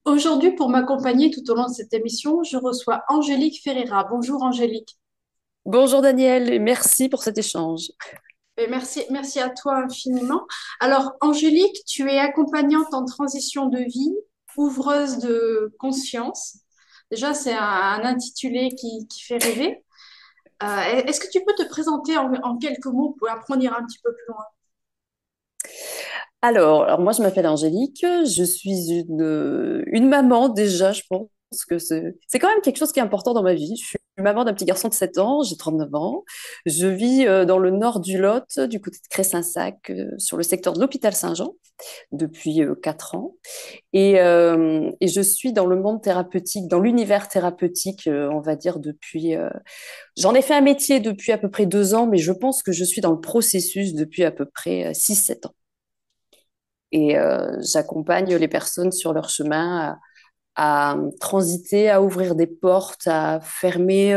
Aujourd'hui, pour m'accompagner tout au long de cette émission, je reçois Angélique Ferreira. Bonjour Angélique. Bonjour Daniel et merci pour cet échange. Et merci à toi infiniment. Alors Angélique, tu es accompagnante en transition de vie, ouvreuse de conscience. Déjà, c'est un intitulé qui fait rêver. Est-ce que tu peux te présenter en quelques mots pour après on ira un petit peu plus loin? Alors moi je m'appelle Angélique, je suis une maman déjà, je pense que c'est quand même quelque chose qui est important dans ma vie. Je suis maman d'un petit garçon de 7 ans, j'ai 39 ans. Je vis dans le nord du Lot, du côté de Cré-Saint-Sac, sur le secteur de l'hôpital Saint-Jean depuis 4 ans. Et je suis dans le monde thérapeutique, dans l'univers thérapeutique, on va dire, depuis... J'en ai fait un métier depuis à peu près 2 ans, mais je pense que je suis dans le processus depuis à peu près 6-7 ans. J'accompagne les personnes sur leur chemin à transiter, à ouvrir des portes, à fermer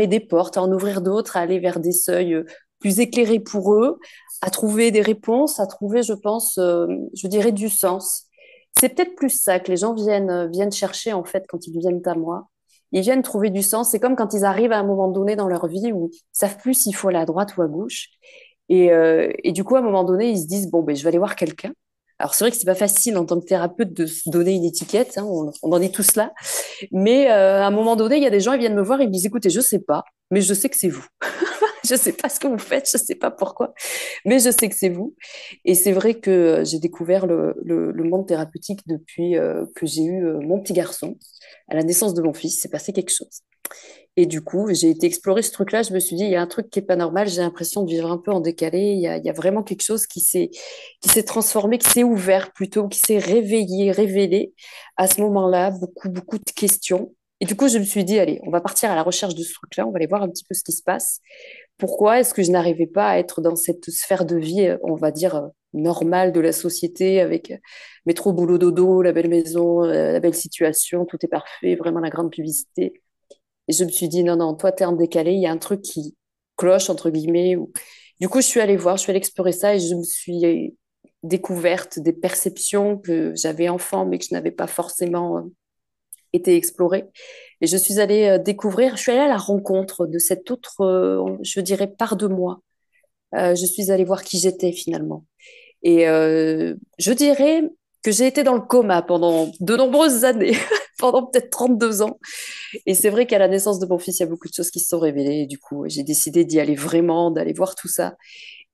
des portes, à en ouvrir d'autres, à aller vers des seuils plus éclairés pour eux, à trouver des réponses, à trouver, je pense, je dirais, du sens. C'est peut-être plus ça que les gens viennent chercher, en fait, quand ils viennent à moi. Ils viennent trouver du sens. C'est comme quand ils arrivent à un moment donné dans leur vie où ils savent plus s'il faut aller à droite ou à gauche. Et du coup, à un moment donné, ils se disent, bon, ben, je vais aller voir quelqu'un. Alors, c'est vrai que c'est pas facile en tant que thérapeute de se donner une étiquette, hein, on en est tous là. Mais à un moment donné, il y a des gens, ils viennent me voir et ils me disent, écoutez, je sais pas, mais je sais que c'est vous. Je sais pas ce que vous faites, je sais pas pourquoi, mais je sais que c'est vous. Et c'est vrai que j'ai découvert le monde thérapeutique depuis que j'ai eu mon petit garçon. À la naissance de mon fils, c'est passé quelque chose. Et du coup, j'ai été explorer ce truc-là. Je me suis dit, il y a un truc qui est pas normal. J'ai l'impression de vivre un peu en décalé. Il y a vraiment quelque chose qui s'est transformé, qui s'est ouvert plutôt, qui s'est réveillé, révélé. À ce moment-là, beaucoup, beaucoup de questions. Et du coup, je me suis dit, allez, on va partir à la recherche de ce truc-là. On va aller voir un petit peu ce qui se passe. Pourquoi est-ce que je n'arrivais pas à être dans cette sphère de vie, on va dire, normale de la société, avec métro, boulot, dodo, la belle maison, la belle situation, tout est parfait, vraiment la grande publicité. Et je me suis dit, non, non, toi, t'es en décalé, il y a un truc qui cloche, entre guillemets. Du coup, je suis allée voir, je suis allée explorer ça et je me suis découverte des perceptions que j'avais enfant, mais que je n'avais pas forcément été explorées. Et je suis allée découvrir, je suis allée à la rencontre de cette autre, je dirais, part de moi. Je suis allée voir qui j'étais finalement. Et je dirais que j'ai été dans le coma pendant de nombreuses années, pendant peut-être 32 ans. Et c'est vrai qu'à la naissance de mon fils, il y a beaucoup de choses qui se sont révélées. Et du coup, j'ai décidé d'y aller vraiment, d'aller voir tout ça.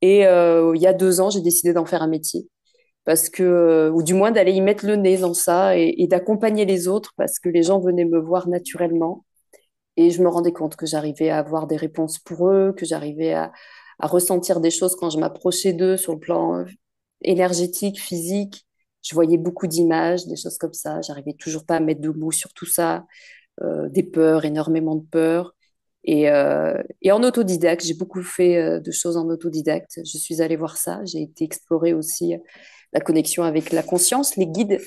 Et il y a 2 ans, j'ai décidé d'en faire un métier. Parce que, ou du moins d'aller y mettre le nez dans ça et d'accompagner les autres parce que les gens venaient me voir naturellement. Et je me rendais compte que j'arrivais à avoir des réponses pour eux, que j'arrivais à ressentir des choses quand je m'approchais d'eux sur le plan énergétique, physique. Je voyais beaucoup d'images, des choses comme ça. J'arrivais toujours pas à mettre de mots sur tout ça, des peurs, énormément de peurs. Et en autodidacte, j'ai beaucoup fait de choses en autodidacte. Je suis allée voir ça. J'ai été explorer aussi la connexion avec la conscience, les guides.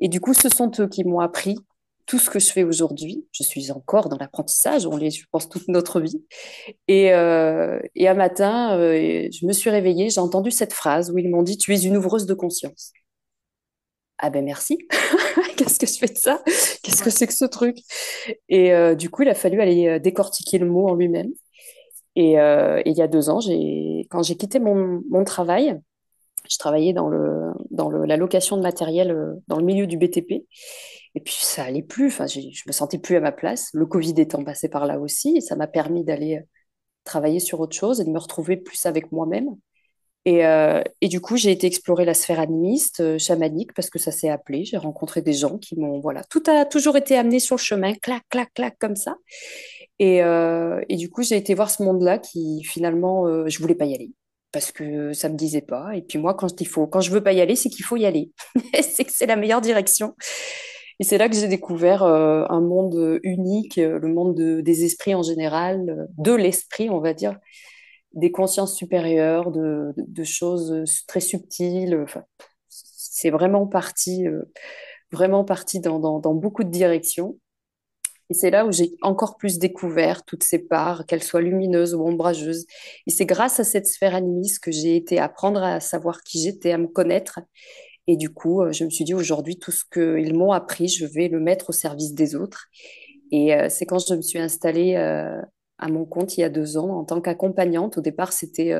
Et du coup, ce sont eux qui m'ont appris tout ce que je fais aujourd'hui. Je suis encore dans l'apprentissage, on l'est, je pense, toute notre vie. Et un matin, je me suis réveillée, j'ai entendu cette phrase où ils m'ont dit, tu es une ouvreuse de conscience. Ah ben merci. Qu'est-ce que je fais de ça? Qu'est-ce que Ouais. c'est que ce truc? Et du coup, il a fallu aller décortiquer le mot en lui-même. Et il y a 2 ans, quand j'ai quitté mon travail, je travaillais dans la location de matériel dans le milieu du BTP. Et puis ça allait plus. Enfin, je me sentais plus à ma place. Le Covid étant passé par là aussi, et ça m'a permis d'aller travailler sur autre chose et de me retrouver plus avec moi-même. Et du coup, j'ai été explorer la sphère animiste, chamanique, parce que ça s'est appelé. J'ai rencontré des gens qui m'ont, voilà, tout a toujours été amené sur le chemin, clac, clac, clac, comme ça. Et du coup, j'ai été voir ce monde-là qui, finalement, je voulais pas y aller parce que ça me disait pas. Et puis moi, quand je veux pas y aller, c'est qu'il faut y aller. C'est que c'est la meilleure direction. Et c'est là que j'ai découvert un monde unique, le monde des esprits en général, de l'esprit, on va dire, des consciences supérieures, de choses très subtiles. Enfin, c'est vraiment parti dans beaucoup de directions. Et c'est là où j'ai encore plus découvert toutes ces parts, qu'elles soient lumineuses ou ombrageuses. Et c'est grâce à cette sphère animiste que j'ai été apprendre à savoir qui j'étais, à me connaître Et du coup, je me suis dit aujourd'hui, tout ce qu'ils m'ont appris, je vais le mettre au service des autres. Et c'est quand je me suis installée à mon compte il y a 2 ans en tant qu'accompagnante. Au départ, c'était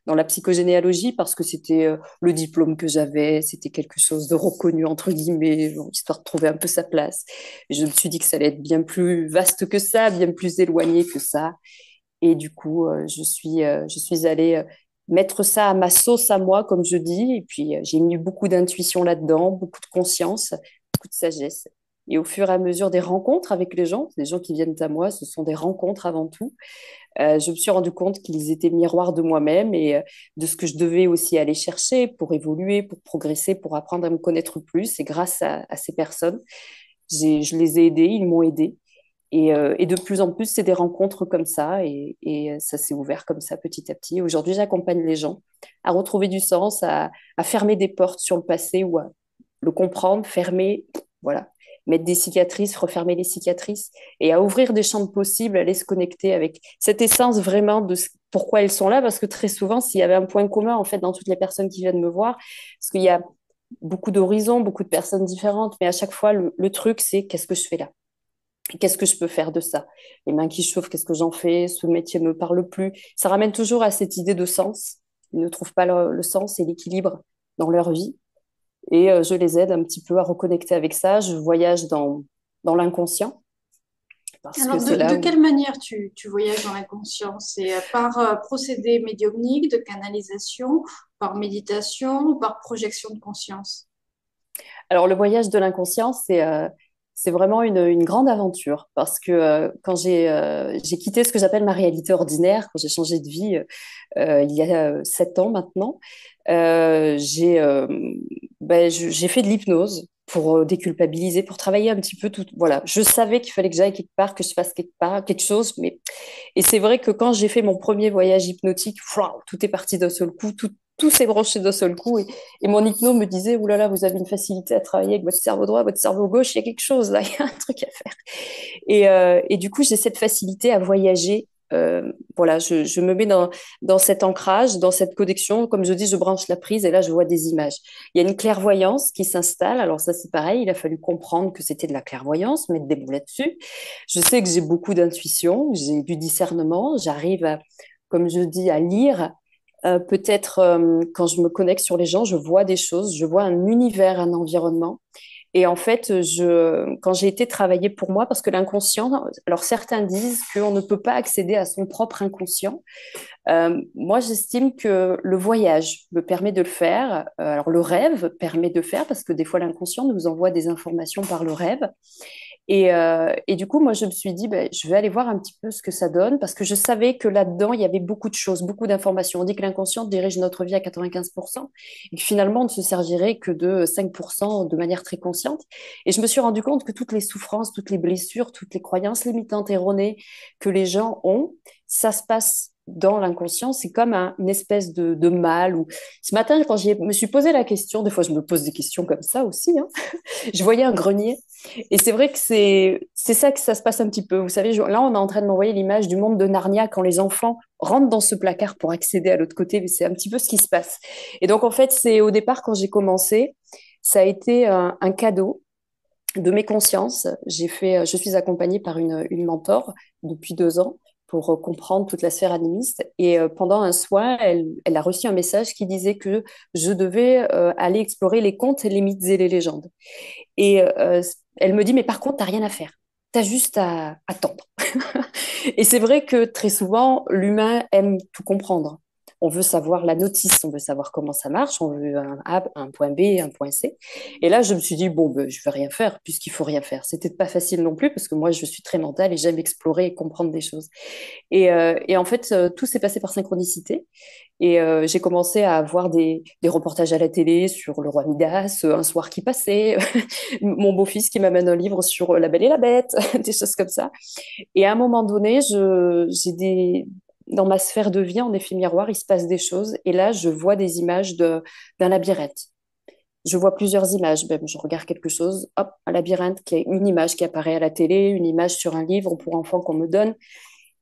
dans la psychogénéalogie parce que c'était le diplôme que j'avais, c'était quelque chose de reconnu entre guillemets, bon, histoire de trouver un peu sa place. Et je me suis dit que ça allait être bien plus vaste que ça, bien plus éloigné que ça. Et du coup, je suis allée mettre ça à ma sauce à moi, comme je dis. Et puis, j'ai mis beaucoup d'intuition là-dedans, beaucoup de conscience, beaucoup de sagesse. Et au fur et à mesure des rencontres avec les gens qui viennent à moi, ce sont des rencontres avant tout. Je me suis rendu compte qu'ils étaient miroirs de moi-même et de ce que je devais aussi aller chercher pour évoluer, pour progresser, pour apprendre à me connaître plus. Et grâce à ces personnes, je les ai aidés, ils m'ont aidé. Et de plus en plus, c'est des rencontres comme ça, et ça s'est ouvert comme ça petit à petit. Aujourd'hui, j'accompagne les gens à retrouver du sens, à fermer des portes sur le passé ou à le comprendre, fermer, voilà, mettre des cicatrices, refermer les cicatrices, et à ouvrir des champs de possibles, à aller se connecter avec cette essence vraiment de pourquoi elles sont là, parce que très souvent, s'il y avait un point commun en fait dans toutes les personnes qui viennent me voir, parce qu'il y a beaucoup d'horizons, beaucoup de personnes différentes, mais à chaque fois, le truc, c'est qu'est-ce que je fais là? Qu'est-ce que je peux faire de ça? Les mains qui chauffent, qu'est-ce que j'en fais? Ce métier me parle plus. Ça ramène toujours à cette idée de sens. Ils ne trouvent pas le sens et l'équilibre dans leur vie. Et je les aide un petit peu à reconnecter avec ça. Je voyage dans l'inconscient parce que Alors, c'est de là où... quelle manière tu voyages dans l'inconscient? C'est par procédé médiumnique, de canalisation, par méditation, ou par projection de conscience? Alors, le voyage de l'inconscient, c'est vraiment une grande aventure parce que quand j'ai quitté ce que j'appelle ma réalité ordinaire, quand j'ai changé de vie il y a 7 ans maintenant, j'ai j'ai fait de l'hypnose pour déculpabiliser, pour travailler un petit peu tout. Voilà, je savais qu'il fallait que j'aille quelque part, que je fasse quelque part quelque chose, mais et c'est vrai que quand j'ai fait mon premier voyage hypnotique, fouah, tout est parti d'un seul coup, tout s'est branché d'un seul coup. Et mon hypno me disait, ouh là là, vous avez une facilité à travailler avec votre cerveau droit, votre cerveau gauche, il y a quelque chose là, il y a un truc à faire. Et du coup, j'ai cette facilité à voyager. Voilà, je me mets dans cet ancrage, dans cette connexion. Comme je dis, je branche la prise et là, je vois des images. Il y a une clairvoyance qui s'installe. Alors ça, c'est pareil. Il a fallu comprendre que c'était de la clairvoyance, mettre des mots là-dessus. Je sais que j'ai beaucoup d'intuition, j'ai du discernement. J'arrive à, comme je dis, à lire. Peut-être quand je me connecte sur les gens, je vois des choses, je vois un univers, un environnement. Et en fait, quand j'ai été travailler pour moi, parce que l'inconscient, alors certains disent qu'on ne peut pas accéder à son propre inconscient. Moi, j'estime que le voyage me permet de le faire. Alors le rêve permet de le faire, parce que des fois l'inconscient nous envoie des informations par le rêve. Et du coup, moi, je me suis dit, ben, je vais aller voir un petit peu ce que ça donne, parce que je savais que là-dedans, il y avait beaucoup de choses, beaucoup d'informations. On dit que l'inconscient dirige notre vie à 95%, et que finalement, on ne se servirait que de 5% de manière très consciente. Et je me suis rendu compte que toutes les souffrances, toutes les blessures, toutes les croyances limitantes erronées que les gens ont, ça se passe dans l'inconscient. C'est comme une espèce de mal. Ou... Ce matin, quand je me suis posé la question, des fois, je me pose des questions comme ça aussi, hein, je voyais un grenier. Et c'est vrai que c'est ça que ça se passe un petit peu. Vous savez, là, on est en train de m'envoyer l'image du monde de Narnia quand les enfants rentrent dans ce placard pour accéder à l'autre côté. Mais c'est un petit peu ce qui se passe. Et donc, en fait, c'est au départ, quand j'ai commencé, ça a été un cadeau de mes consciences. Je suis accompagnée par une mentor depuis 2 ans pour comprendre toute la sphère animiste. Et pendant un soin, elle a reçu un message qui disait que je devais aller explorer les contes, les mythes et les légendes. Et elle me dit, mais par contre, t'as rien à faire. T'as juste à attendre. Et c'est vrai que très souvent, l'humain aime tout comprendre. On veut savoir la notice, on veut savoir comment ça marche, on veut un A, un point B, un point C. Et là, je me suis dit, bon, ben, je vais rien faire, puisqu'il faut rien faire. C'était pas facile non plus, parce que moi, je suis très mentale et j'aime explorer et comprendre des choses. Et en fait, tout s'est passé par synchronicité. Et j'ai commencé à avoir des reportages à la télé sur le roi Midas, un soir qui passait, mon beau-fils qui m'amène un livre sur La Belle et la Bête, des choses comme ça. Et à un moment donné, dans ma sphère de vie, en effet miroir, il se passe des choses. Et là, je vois des images d'un labyrinthe. Je vois plusieurs images, même je regarde quelque chose, hop, un labyrinthe, qui est une image qui apparaît à la télé, une image sur un livre pour enfants qu'on me donne.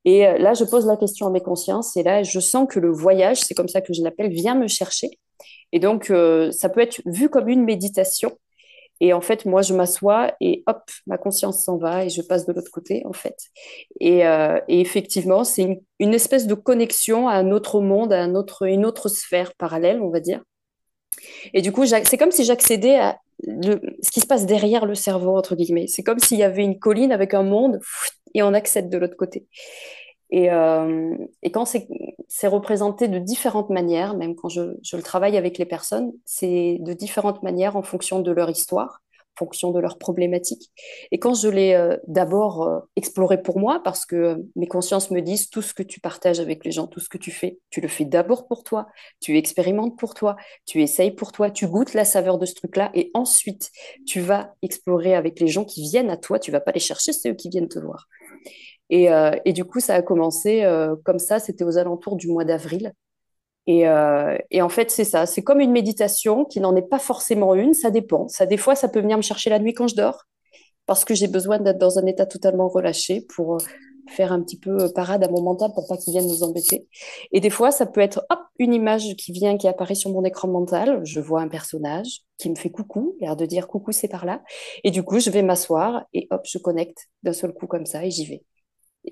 Et là, je pose la question à mes consciences et là, je sens que le voyage, c'est comme ça que je l'appelle, vient me chercher. Et donc, ça peut être vu comme une méditation. Et en fait, moi, je m'assois et hop, ma conscience s'en va et je passe de l'autre côté, en fait. Et effectivement, c'est une espèce de connexion à un autre monde, à une autre sphère parallèle, on va dire. Et du coup, c'est comme si j'accédais à ce qui se passe derrière le cerveau, entre guillemets. C'est comme s'il y avait une colline avec un monde et on accède de l'autre côté. Et quand c'est représenté de différentes manières, même quand je le travaille avec les personnes, c'est de différentes manières en fonction de leur histoire, en fonction de leurs problématiques. Et quand je l'ai d'abord exploré pour moi, parce que mes consciences me disent tout ce que tu partages avec les gens, tout ce que tu fais, tu le fais d'abord pour toi, tu expérimentes pour toi, tu essayes pour toi, tu goûtes la saveur de ce truc-là, et ensuite tu vas explorer avec les gens qui viennent à toi, tu vas pas les chercher, c'est eux qui viennent te voir. Et du coup, ça a commencé comme ça, c'était aux alentours du mois d'avril. Et en fait, c'est ça, c'est comme une méditation qui n'en est pas forcément une, ça dépend. Ça, des fois, ça peut venir me chercher la nuit quand je dors, parce que j'ai besoin d'être dans un état totalement relâché pour faire un petit peu parade à mon mental pour pas qu'il vienne nous embêter. Et des fois, ça peut être hop, une image qui vient, qui apparaît sur mon écran mental. Je vois un personnage qui me fait coucou, l'air de dire coucou, c'est par là. Et du coup, je vais m'asseoir et hop, je connecte d'un seul coup comme ça et j'y vais.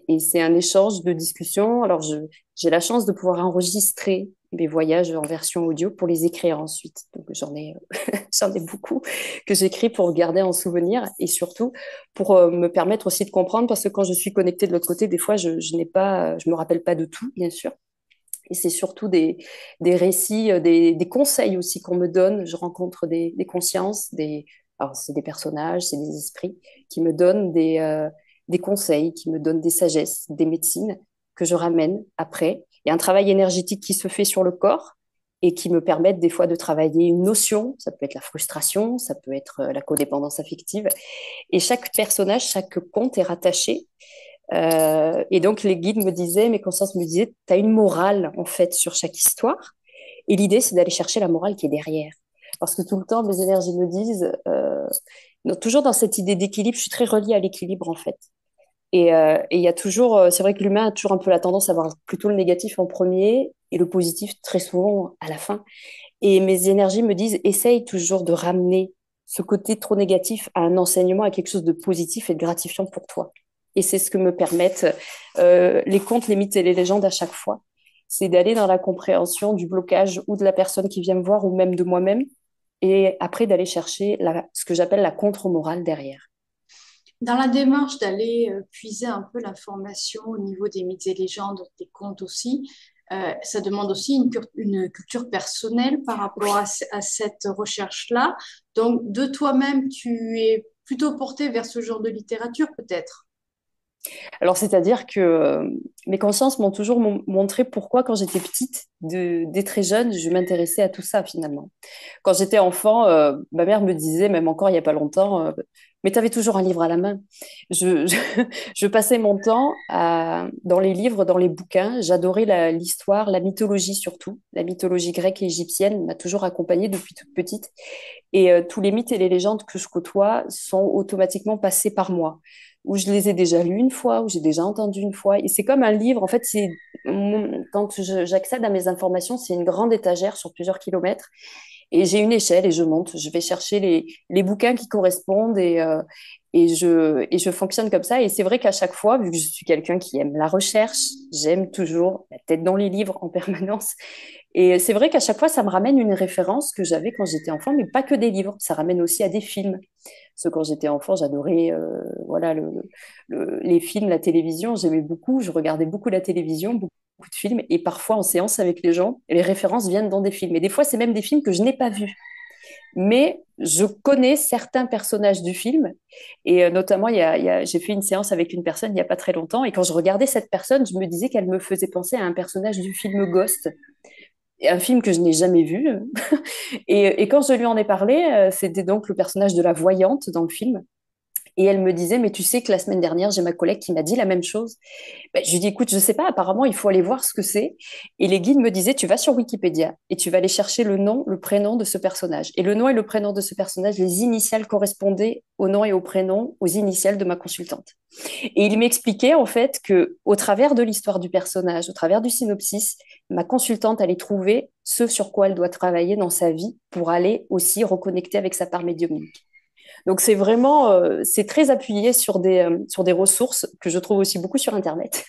Et c'est un échange de discussion. Alors, j'ai la chance de pouvoir enregistrer mes voyages en version audio pour les écrire ensuite. Donc, j'en ai beaucoup que j'écris pour garder en souvenir et surtout pour me permettre aussi de comprendre parce que quand je suis connectée de l'autre côté, des fois, je me rappelle pas de tout, bien sûr. Et c'est surtout des récits, des conseils aussi qu'on me donne. Je rencontre des consciences, alors c'est des personnages, c'est des esprits qui me donnent des conseils, qui me donnent des sagesses, des médecines que je ramène après. Il y a un travail énergétique qui se fait sur le corps et qui me permettent des fois de travailler une notion. Ça peut être la frustration, ça peut être la codépendance affective. Et chaque personnage, chaque conte est rattaché et donc, les guides me disaient, mes consciences me disaient, tu as une morale, en fait, sur chaque histoire. Et l'idée, c'est d'aller chercher la morale qui est derrière. Parce que tout le temps, mes énergies me disent, donc, toujours dans cette idée d'équilibre, je suis très reliée à l'équilibre, en fait. Et il y a toujours, c'est vrai que l'humain a toujours un peu la tendance à voir plutôt le négatif en premier et le positif très souvent à la fin. Et mes énergies me disent, essaye toujours de ramener ce côté trop négatif à un enseignement, à quelque chose de positif et de gratifiant pour toi. Et c'est ce que me permettent les contes, les mythes et les légendes à chaque fois. C'est d'aller dans la compréhension du blocage ou de la personne qui vient me voir ou même de moi-même. Et après, d'aller chercher ce que j'appelle la contre-morale derrière. Dans la démarche d'aller puiser un peu l'information au niveau des mythes et légendes, des contes aussi, ça demande aussi une culture personnelle par rapport à cette recherche-là. Donc, de toi-même, tu es plutôt porté vers ce genre de littérature, peut-être. Alors, c'est-à-dire que mes consciences m'ont toujours montré pourquoi, quand j'étais petite, dès très jeune, je m'intéressais à tout ça finalement. Quand j'étais enfant, ma mère me disait, même encore il n'y a pas longtemps, mais tu avais toujours un livre à la main. Je passais mon temps dans les livres, dans les bouquins. J'adorais l'histoire, la mythologie surtout. La mythologie grecque et égyptienne m'a toujours accompagnée depuis toute petite. Et tous les mythes et les légendes que je côtoie sont automatiquement passés par moi, où je les ai déjà lus une fois, où j'ai déjà entendu une fois. Et c'est comme un livre, en fait, quand j'accède à mes informations, c'est une grande étagère sur plusieurs kilomètres. Et j'ai une échelle et je monte. Je vais chercher les bouquins qui correspondent et je fonctionne comme ça. Et c'est vrai qu'à chaque fois, vu que je suis quelqu'un qui aime la recherche, j'aime toujours la tête dans les livres en permanence. Et c'est vrai qu'à chaque fois, ça me ramène une référence que j'avais quand j'étais enfant, mais pas que des livres. Ça ramène aussi à des films. Parce que quand j'étais enfant, j'adorais voilà, les films, la télévision. J'aimais beaucoup. Je regardais beaucoup la télévision, beaucoup de films. Et parfois, en séance avec les gens, les références viennent dans des films. Et des fois, c'est même des films que je n'ai pas vus. Mais je connais certains personnages du film. Et notamment, j'ai fait une séance avec une personne il n'y a pas très longtemps. Et quand je regardais cette personne, je me disais qu'elle me faisait penser à un personnage du film Ghost, un film que je n'ai jamais vu. Et quand je lui en ai parlé, c'était donc le personnage de la voyante dans le film. Et elle me disait, mais tu sais que la semaine dernière, j'ai ma collègue qui m'a dit la même chose. Ben, je lui dis, écoute, je sais pas, apparemment, il faut aller voir ce que c'est. Et les guides me disaient, tu vas sur Wikipédia et tu vas aller chercher le nom, le prénom de ce personnage. Et le nom et le prénom de ce personnage, les initiales correspondaient au nom et au prénom, aux initiales de ma consultante. Et il m'expliquait en fait que, au travers de l'histoire du personnage, au travers du synopsis, ma consultante allait trouver ce sur quoi elle doit travailler dans sa vie pour aller aussi reconnecter avec sa part médiumnique. Donc c'est vraiment, c'est très appuyé sur des ressources que je trouve aussi beaucoup sur Internet.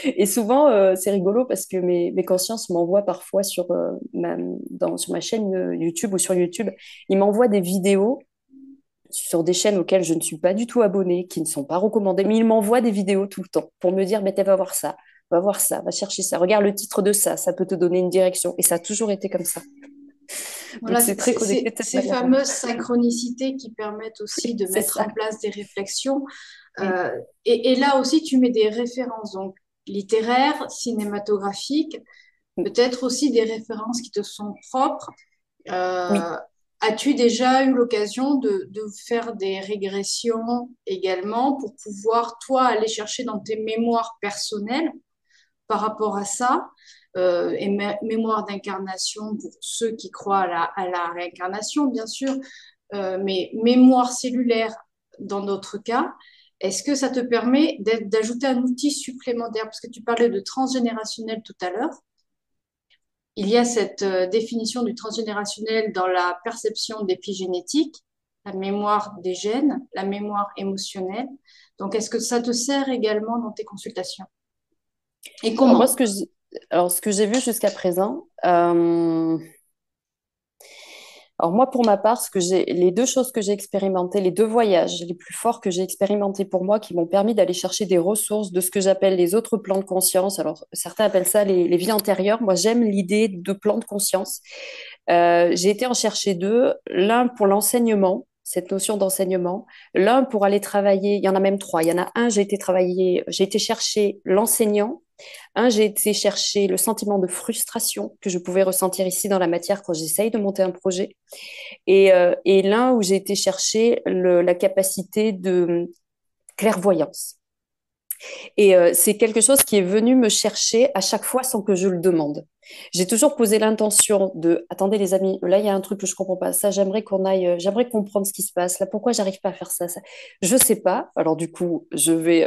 Et souvent, c'est rigolo parce que mes consciences m'envoient parfois sur ma chaîne YouTube ou sur YouTube, ils m'envoient des vidéos sur des chaînes auxquelles je ne suis pas du tout abonnée, qui ne sont pas recommandées, mais ils m'envoient des vidéos tout le temps pour me dire, mais va voir ça, va chercher ça, regarde le titre de ça peut te donner une direction. Et ça a toujours été comme ça. Donc Voilà, c'est très connecté de cette ces manière-là. fameuses synchronicités qui permettent aussi de C'est mettre ça. en place des réflexions. Mm. Et là aussi, tu mets des références, donc littéraires, cinématographiques, Mm. peut-être aussi des références qui te sont propres. Oui. Euh, As-tu déjà eu l'occasion de faire des régressions également pour pouvoir, toi, aller chercher dans tes mémoires personnelles par rapport à ça, et mémoire d'incarnation pour ceux qui croient à la réincarnation, bien sûr, mais mémoire cellulaire dans d'autres cas, est-ce que ça te permet d'ajouter un outil supplémentaire? Parce que tu parlais de transgénérationnel tout à l'heure. Il y a cette définition du transgénérationnel dans la perception d'épigénétique, la mémoire des gènes, la mémoire émotionnelle. Donc, est-ce que ça te sert également dans tes consultations? Et Alors moi, comment? ce que j'ai vu jusqu'à présent, alors moi, pour ma part, les deux choses que j'ai expérimentées, les deux voyages les plus forts que j'ai expérimentés pour moi, qui m'ont permis d'aller chercher des ressources de ce que j'appelle les autres plans de conscience. Alors certains appellent ça les vies antérieures. Moi, j'aime l'idée de plans de conscience. J'ai été en chercher deux, l'un pour l'enseignement, cette notion d'enseignement, l'un pour aller travailler, il y en a même trois. Il y en a un, j'ai été chercher l'enseignant. Un, j'ai été chercher le sentiment de frustration que je pouvais ressentir ici dans la matière quand j'essaye de monter un projet. Et l'un où j'ai été chercher la capacité de clairvoyance. Et c'est quelque chose qui est venu me chercher à chaque fois sans que je le demande. J'ai toujours posé l'intention de, attendez les amis, là il y a un truc que je comprends pas, ça j'aimerais qu'on aille, j'aimerais comprendre ce qui se passe, là pourquoi j'arrive pas à faire ça, ça. Je sais pas, alors du coup je vais,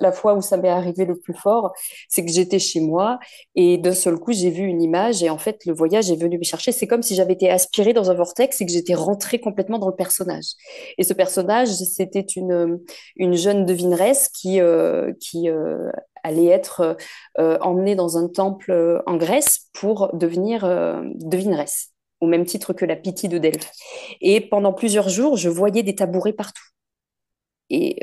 la fois où ça m'est arrivé le plus fort, c'est que j'étais chez moi et d'un seul coup j'ai vu une image et en fait le voyage est venu me chercher, c'est comme si j'avais été aspirée dans un vortex et que j'étais rentrée complètement dans le personnage. Et ce personnage, c'était une jeune devineresse qui allait être emmenée dans un temple en Grèce pour devenir devineresse, au même titre que la Pythie de Delphes. Et pendant plusieurs jours, je voyais des tabourets partout. Et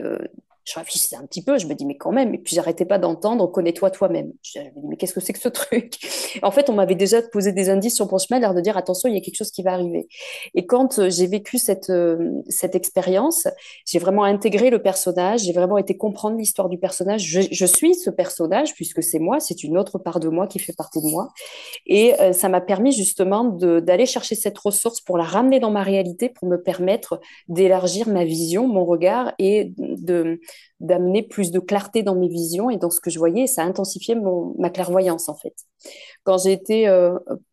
je réfléchissais un petit peu, je me dis, mais quand même. Et puis, j'arrêtais pas d'entendre, connais-toi toi-même. Je me dis, mais qu'est-ce que c'est que ce truc? En fait, on m'avait déjà posé des indices sur mon chemin, l'air de dire, attention, il y a quelque chose qui va arriver. Et quand j'ai vécu cette expérience, j'ai vraiment intégré le personnage, j'ai vraiment été comprendre l'histoire du personnage. Je suis ce personnage, puisque c'est moi, c'est une autre part de moi qui fait partie de moi. Et ça m'a permis justement d'aller chercher cette ressource pour la ramener dans ma réalité, pour me permettre d'élargir ma vision, mon regard et d'amener plus de clarté dans mes visions et dans ce que je voyais. Et ça a intensifié ma clairvoyance en fait. Quand j'ai été,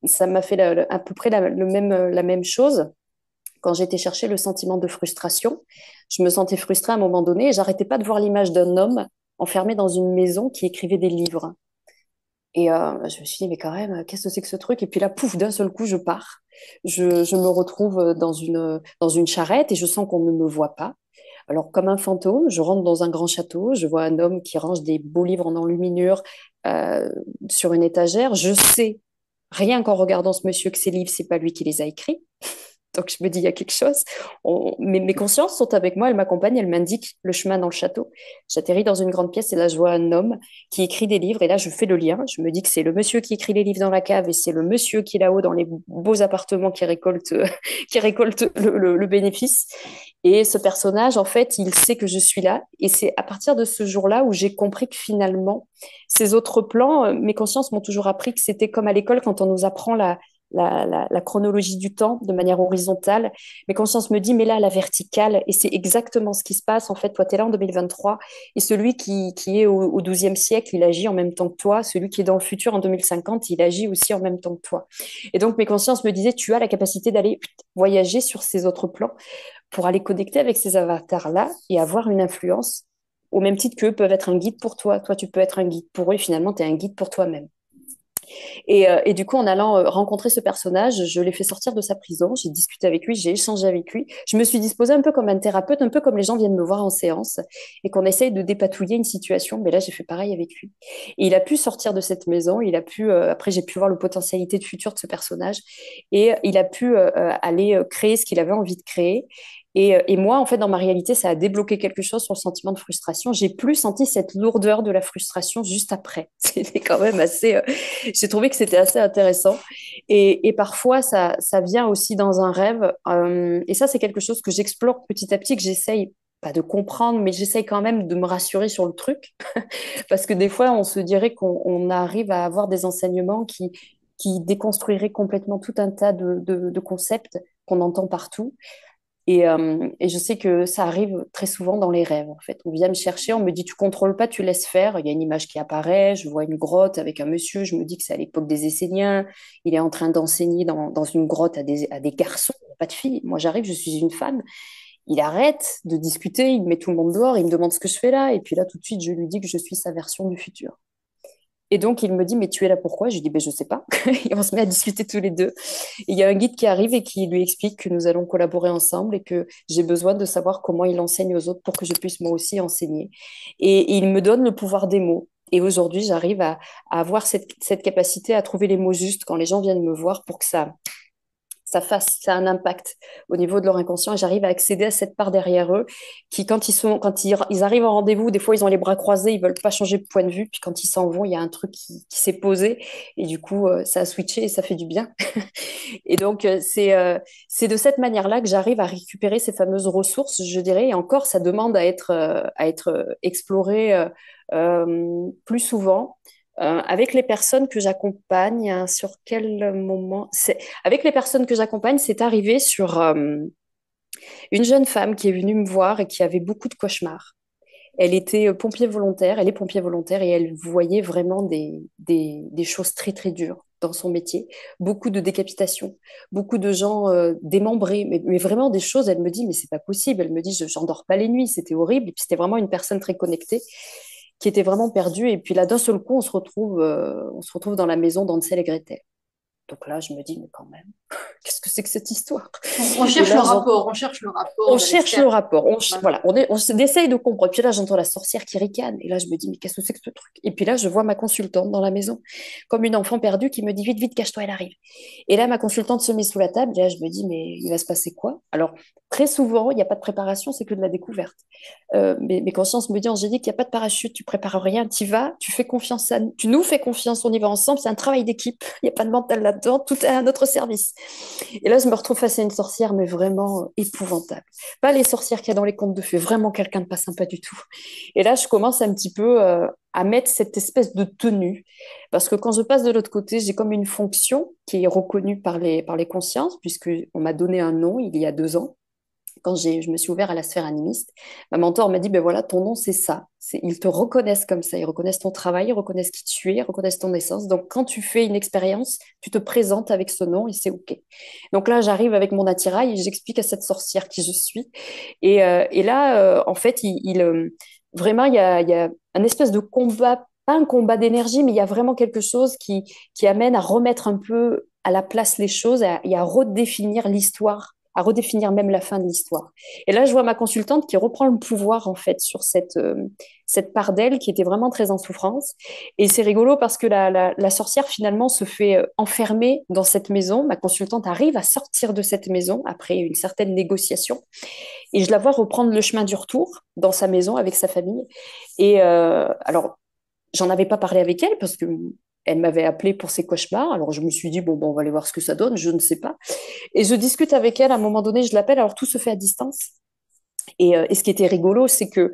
ça m'a fait à peu près la même chose. Quand j'étais chercher le sentiment de frustration, je me sentais frustrée à un moment donné et j'arrêtais pas de voir l'image d'un homme enfermé dans une maison qui écrivait des livres. Et je me suis dit, mais quand même, qu'est-ce que c'est que ce truc? Et puis là, pouf, d'un seul coup, je pars. Je me retrouve dans une charrette et je sens qu'on ne me voit pas. Alors, comme un fantôme, je rentre dans un grand château. Je vois un homme qui range des beaux livres en enluminure euh, sur une étagère. Je sais, rien qu'en regardant ce monsieur, que ces livres, c'est pas lui qui les a écrits. Donc je me dis, il y a quelque chose. Mes consciences sont avec moi, elles m'accompagnent, elles m'indiquent le chemin dans le château. J'atterris dans une grande pièce et là, je vois un homme qui écrit des livres. Et là, je fais le lien. Je me dis que c'est le monsieur qui écrit les livres dans la cave et c'est le monsieur qui est là-haut dans les beaux appartements qui récolte, qui récolte le bénéfice. Et ce personnage, en fait, il sait que je suis là. Et c'est à partir de ce jour-là où j'ai compris que finalement, ces autres plans, mes consciences m'ont toujours appris que c'était comme à l'école quand on nous apprend la chronologie du temps de manière horizontale. Mes consciences me dit, mais là, à la verticale, et c'est exactement ce qui se passe. En fait, toi, tu es là en 2023, et celui qui est au XIIe siècle, il agit en même temps que toi. Celui qui est dans le futur, en 2050, il agit aussi en même temps que toi. Et donc, mes consciences me disaient, tu as la capacité d'aller voyager sur ces autres plans pour aller connecter avec ces avatars-là et avoir une influence au même titre qu'eux peuvent être un guide pour toi. Toi, tu peux être un guide pour eux, et finalement, tu es un guide pour toi-même. Et du coup, en allant rencontrer ce personnage, je l'ai fait sortir de sa prison, j'ai discuté avec lui, j'ai échangé avec lui. Je me suis disposée un peu comme un thérapeute, un peu comme les gens viennent me voir en séance et qu'on essaye de dépatouiller une situation. Mais là, j'ai fait pareil avec lui. Et il a pu sortir de cette maison, il a pu, après, j'ai pu voir le potentialité de futur de ce personnage et il a pu aller créer ce qu'il avait envie de créer. Et moi, en fait, dans ma réalité, ça a débloqué quelque chose sur le sentiment de frustration. J'ai plus senti cette lourdeur de la frustration juste après. C'était quand même assez. J'ai trouvé que c'était assez intéressant. Et parfois, ça vient aussi dans un rêve. Et ça, c'est quelque chose que j'explore petit à petit, que j'essaye pas de comprendre, mais j'essaye quand même de me rassurer sur le truc. Parce que des fois, on se dirait qu'on arrive à avoir des enseignements qui déconstruiraient complètement tout un tas de concepts qu'on entend partout. Et je sais que ça arrive très souvent dans les rêves, en fait. On vient me chercher, on me dit, tu contrôles pas, tu laisses faire. Il y a une image qui apparaît, je vois une grotte avec un monsieur, je me dis que c'est à l'époque des Esséniens. Il est en train d'enseigner dans une grotte à des garçons, pas de filles. Moi, j'arrive, je suis une femme. Il arrête de discuter, il met tout le monde dehors, il me demande ce que je fais là. Et puis là, tout de suite, je lui dis que je suis sa version du futur. Et donc, il me dit, mais tu es là pourquoi? Je lui dis, ben, je sais pas. Et on se met à discuter tous les deux. Et il y a un guide qui arrive et qui lui explique que nous allons collaborer ensemble et que j'ai besoin de savoir comment il enseigne aux autres pour que je puisse moi aussi enseigner. Et il me donne le pouvoir des mots. Et aujourd'hui, j'arrive à avoir cette capacité à trouver les mots justes quand les gens viennent me voir pour que ça a un impact au niveau de leur inconscient et j'arrive à accéder à cette part derrière eux qui, quand ils arrivent en rendez-vous, des fois ils ont les bras croisés, ils veulent pas changer de point de vue, puis quand ils s'en vont, il y a un truc qui s'est posé et du coup, ça a switché et ça fait du bien. Et donc, c'est de cette manière-là que j'arrive à récupérer ces fameuses ressources, je dirais, et encore, ça demande à être exploré plus souvent. Avec les personnes que j'accompagne, hein, sur quel moment avec les personnes que j'accompagne, c'est arrivé sur une jeune femme qui est venue me voir et qui avait beaucoup de cauchemars. Elle était pompier volontaire, elle est pompier volontaire et elle voyait vraiment des choses très très dures dans son métier. Beaucoup de décapitations, beaucoup de gens démembrés, mais vraiment des choses, elle me dit, mais c'est pas possible. Elle me dit, j'en dors pas les nuits, c'était horrible. Et puis c'était vraiment une personne très connectée qui était vraiment perdue. Et puis là, d'un seul coup, on se retrouve dans la maison d'Hansel et Gretel. Donc là, je me dis, mais quand même, qu'est-ce que c'est que cette histoire? On Et cherche le là, rapport, on cherche le on rapport de cherche l'extérieur. le rapport. Voilà. Voilà, essaye de comprendre. Puis là, j'entends la sorcière qui ricane. Et là, je me dis, mais qu'est-ce que c'est que ce truc? Et puis là, je vois ma consultante dans la maison, comme une enfant perdue qui me dit, vite, vite, cache-toi, elle arrive. Et là, ma consultante se met sous la table. Et là, je me dis, mais il va se passer quoi? Alors, très souvent, il n'y a pas de préparation, c'est que de la découverte. Mes consciences me disent, Angélique, il n'y a pas de parachute, tu prépares rien, tu vas, tu fais confiance à nous, tu nous fais confiance, on y va ensemble, c'est un travail d'équipe, il n'y a pas de mental là-dedans, tout est à notre service. Et là, je me retrouve face à une sorcière, mais vraiment épouvantable. Pas les sorcières qu'il y a dans les contes de fées, vraiment quelqu'un de pas sympa du tout. Et là, je commence un petit peu à mettre cette espèce de tenue, parce que quand je passe de l'autre côté, j'ai comme une fonction qui est reconnue par les consciences, puisque on m'a donné un nom il y a 2 ans quand je me suis ouvert à la sphère animiste, ma mentor m'a dit, ben voilà, ton nom, c'est ça. Ils te reconnaissent comme ça, ils reconnaissent ton travail, ils reconnaissent qui tu es, ils reconnaissent ton essence. Donc, quand tu fais une expérience, tu te présentes avec ce nom et c'est OK. Donc là, j'arrive avec mon attirail et j'explique à cette sorcière qui je suis. Et là, en fait, vraiment, il y a un espèce de combat, pas un combat d'énergie, mais il y a vraiment quelque chose qui amène à remettre un peu à la place les choses et à redéfinir l'histoire, à redéfinir même la fin de l'histoire. Et là, je vois ma consultante qui reprend le pouvoir, en fait, sur cette part d'elle qui était vraiment très en souffrance. Et c'est rigolo parce que la sorcière, finalement, se fait enfermer dans cette maison. Ma consultante arrive à sortir de cette maison après une certaine négociation. Et je la vois reprendre le chemin du retour dans sa maison avec sa famille. Et alors, j'en avais pas parlé avec elle parce que elle m'avait appelé pour ses cauchemars. Alors je me suis dit, bon, on va aller voir ce que ça donne, je ne sais pas. Et je discute avec elle, à un moment donné, je l'appelle, alors tout se fait à distance. Et ce qui était rigolo, c'est que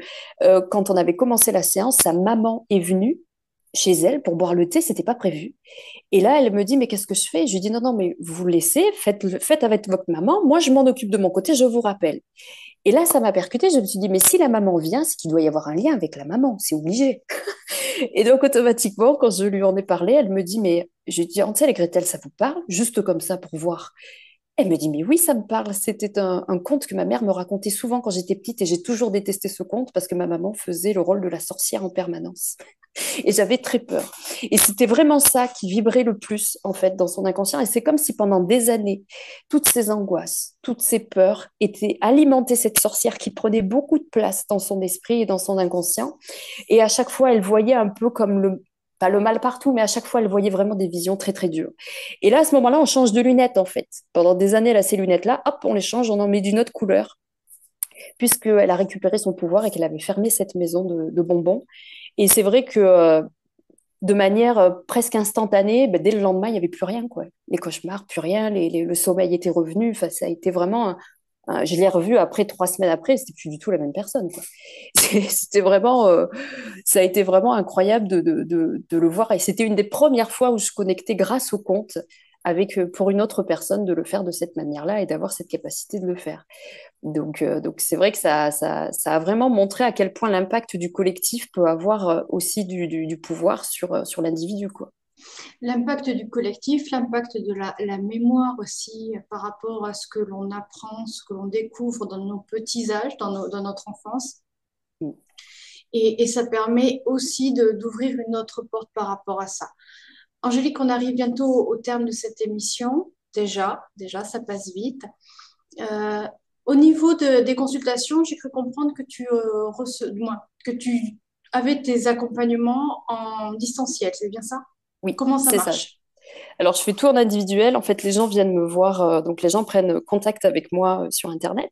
quand on avait commencé la séance, sa maman est venue chez elle pour boire le thé, c'était pas prévu. Et là, elle me dit, mais qu'est-ce que je fais? Je lui dis, non, non, mais vous laissez, faites avec votre maman, moi je m'en occupe de mon côté, je vous rappelle. Et là, ça m'a percuté, je me suis dit, mais si la maman vient, c'est qu'il doit y avoir un lien avec la maman, c'est obligé. Et donc, automatiquement, quand je lui en ai parlé, elle me dit, mais j'ai dit, Hansel et Gretel, ça vous parle? Juste comme ça pour voir. Elle me dit, mais oui, ça me parle. C'était un conte que ma mère me racontait souvent quand j'étais petite et j'ai toujours détesté ce conte parce que ma maman faisait le rôle de la sorcière en permanence. Et j'avais très peur. Et c'était vraiment ça qui vibrait le plus, en fait, dans son inconscient. Et c'est comme si pendant des années, toutes ces angoisses, toutes ces peurs étaient alimentées cette sorcière qui prenait beaucoup de place dans son esprit et dans son inconscient. Et à chaque fois, elle voyait un peu comme pas le mal partout, mais à chaque fois, elle voyait vraiment des visions très, très dures. Et là, à ce moment-là, on change de lunettes, en fait. Pendant des années, là, ces lunettes-là, hop, on les change, on en met d'une autre couleur, puisqu'elle a récupéré son pouvoir et qu'elle avait fermé cette maison de bonbons. Et c'est vrai que de manière presque instantanée, ben, dès le lendemain, il n'y avait plus rien, quoi. Les cauchemars, plus rien, le sommeil était revenu. Enfin, ça a été vraiment. Je l'ai revu après 3 semaines après, c'était plus du tout la même personne, quoi. C'était vraiment, ça a été vraiment incroyable de le voir. Et c'était une des premières fois où je connectais grâce au conte avec, pour une autre personne, de le faire de cette manière-là et d'avoir cette capacité de le faire. Donc c'est vrai que ça a vraiment montré à quel point l'impact du collectif peut avoir aussi du pouvoir sur l'individu, quoi. L'impact du collectif, l'impact de la mémoire aussi par rapport à ce que l'on apprend, ce que l'on découvre dans nos petits âges, dans notre enfance. Mm. Et ça permet aussi d'ouvrir une autre porte par rapport à ça. Angélique, on arrive bientôt au terme de cette émission. Déjà, ça passe vite. Euh, Au niveau des consultations, j'ai cru comprendre que que tu avais tes accompagnements en distanciel, c'est bien ça? Oui, Comment ça c'est ça. marche? Alors, je fais tout en individuel. En fait, les gens viennent me voir, donc les gens prennent contact avec moi sur Internet.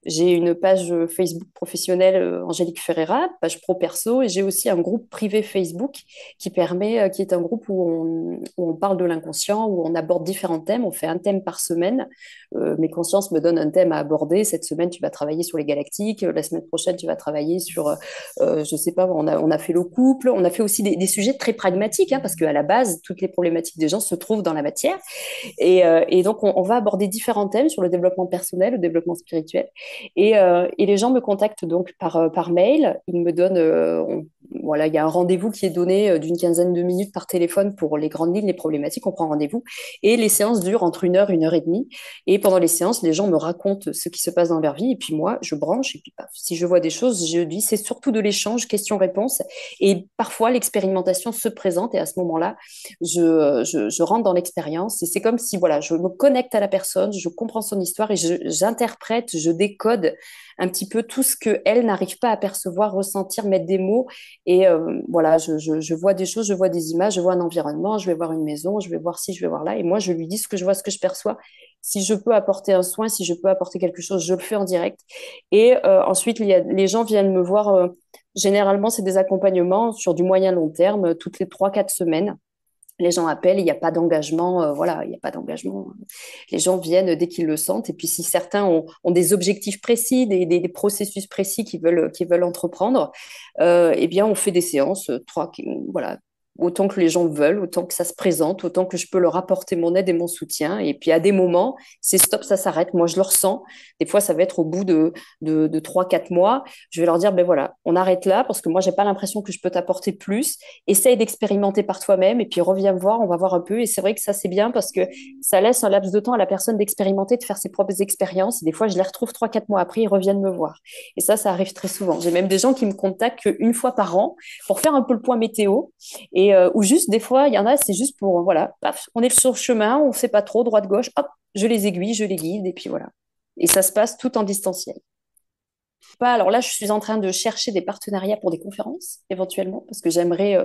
J'ai une page Facebook professionnelle, Angélique Ferreira, page pro perso, et j'ai aussi un groupe privé Facebook qui est un groupe où on parle de l'inconscient, où on aborde différents thèmes. On fait un thème par semaine. Mes consciences me donnent un thème à aborder. Cette semaine, tu vas travailler sur les galactiques. La semaine prochaine, tu vas travailler sur, je sais pas, on a fait le couple. On a fait aussi des sujets très pragmatiques, hein, parce qu'à la base, toutes les problématiques des gens se trouvent dans la matière. Et donc, on va aborder différents thèmes sur le développement personnel, le développement spirituel. Et les gens me contactent donc par mail. Ils me donnent, voilà, il y a un rendez-vous qui est donné d'une quinzaine de minutes par téléphone pour les grandes lignes, les problématiques. On prend rendez-vous. Et les séances durent entre 1 heure et demie. Et pendant les séances, les gens me racontent ce qui se passe dans leur vie. Et puis moi, je branche. Et puis, paf, si je vois des choses, je dis, c'est surtout de l'échange, questions-réponses. Et parfois, l'expérimentation se présente. Et à ce moment-là, je rentre dans l'expérience et c'est comme si voilà, je me connecte à la personne, je comprends son histoire et j'interprète, je décode un petit peu tout ce qu'elle n'arrive pas à percevoir, ressentir, mettre des mots. Et voilà, je vois des choses, je vois des images, je vois un environnement, je vais voir une maison, je vais voir ci, je vais voir là. Et moi, je lui dis ce que je vois, ce que je perçois. Si je peux apporter un soin, si je peux apporter quelque chose, je le fais en direct. Et ensuite, les gens viennent me voir. Généralement, c'est des accompagnements sur du moyen long terme, toutes les 3 4 semaines. Les gens appellent, il n'y a pas d'engagement, voilà, il n'y a pas d'engagement. Les gens viennent dès qu'ils le sentent. Et puis, si certains ont des objectifs précis, des processus précis qu'ils veulent entreprendre, eh bien, on fait des séances, voilà, autant que les gens veulent, autant que ça se présente, autant que je peux leur apporter mon aide et mon soutien. Et puis, à des moments, c'est stop, ça s'arrête. Moi, je le ressens. Des fois, ça va être au bout de 3 4 mois. Je vais leur dire, ben voilà, on arrête là parce que moi, j'ai pas l'impression que je peux t'apporter plus. Essaye d'expérimenter par toi-même et puis reviens me voir, on va voir un peu. Et c'est vrai que ça, c'est bien parce que ça laisse un laps de temps à la personne d'expérimenter, de faire ses propres expériences. Et des fois, je les retrouve 3 4 mois après, ils reviennent me voir. Et ça arrive très souvent. J'ai même des gens qui me contactent une fois par an pour faire un peu le point météo. Et ou juste, des fois, il y en a, c'est juste pour, voilà, paf, on est sur le chemin, on ne sait pas trop, droite-gauche, hop, je les aiguille, je les guide, et puis voilà. Et ça se passe tout en distanciel. Pas. Alors là, je suis en train de chercher des partenariats pour des conférences, éventuellement, parce que j'aimerais.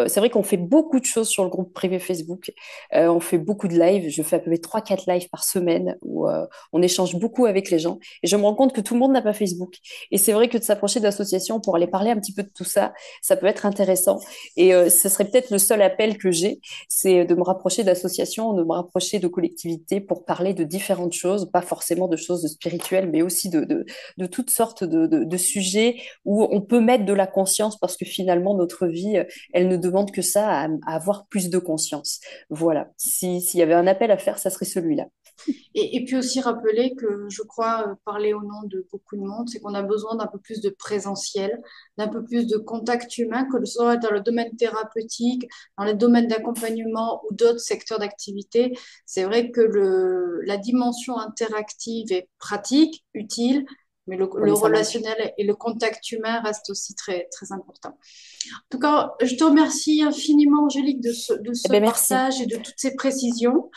C'est vrai qu'on fait beaucoup de choses sur le groupe privé Facebook. On fait beaucoup de lives. Je fais à peu près 3 4 lives par semaine où on échange beaucoup avec les gens. Et je me rends compte que tout le monde n'a pas Facebook. Et c'est vrai que de s'approcher d'associations pour aller parler un petit peu de tout ça, ça peut être intéressant. Et ce serait peut-être le seul appel que j'ai, c'est de me rapprocher d'associations, de me rapprocher de collectivités pour parler de différentes choses, pas forcément de choses spirituelles, mais aussi de toutes sortes de sujets où on peut mettre de la conscience parce que finalement, notre vie, elle ne demande que ça, à avoir plus de conscience. Voilà. S'il y avait un appel à faire, ça serait celui-là. Et puis aussi rappeler que je crois parler au nom de beaucoup de monde, c'est qu'on a besoin d'un peu plus de présentiel, d'un peu plus de contact humain, que ce soit dans le domaine thérapeutique, dans les domaines d'accompagnement ou d'autres secteurs d'activité. C'est vrai que la dimension interactive est pratique, utile, Mais le Oui, ça manque. relationnel et le contact humain restent aussi très, très importants. En tout cas, je te remercie infiniment, Angélique, de Eh ce bien, merci. partage et de toutes ces précisions.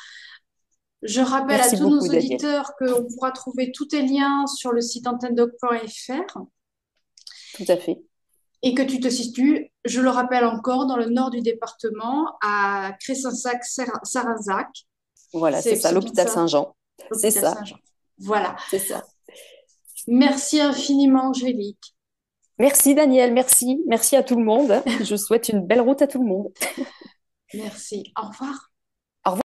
Je rappelle à Merci tous nos beaucoup, Daniel. auditeurs qu'on pourra trouver tous tes liens sur le site antennedoc.fr Tout à fait. et que tu te situes, je le rappelle encore, dans le nord du département, à Cressensac-Saranzac. Voilà, c'est ça, C'est bien l'hôpital ça, Saint-Jean. C'est l'hôpital ça, Saint-Jean. Voilà. c'est ça. Merci infiniment, Angélique. Merci, Daniel. Merci. Merci à tout le monde. Je souhaite une belle route à tout le monde. Merci. Au revoir. Au revoir.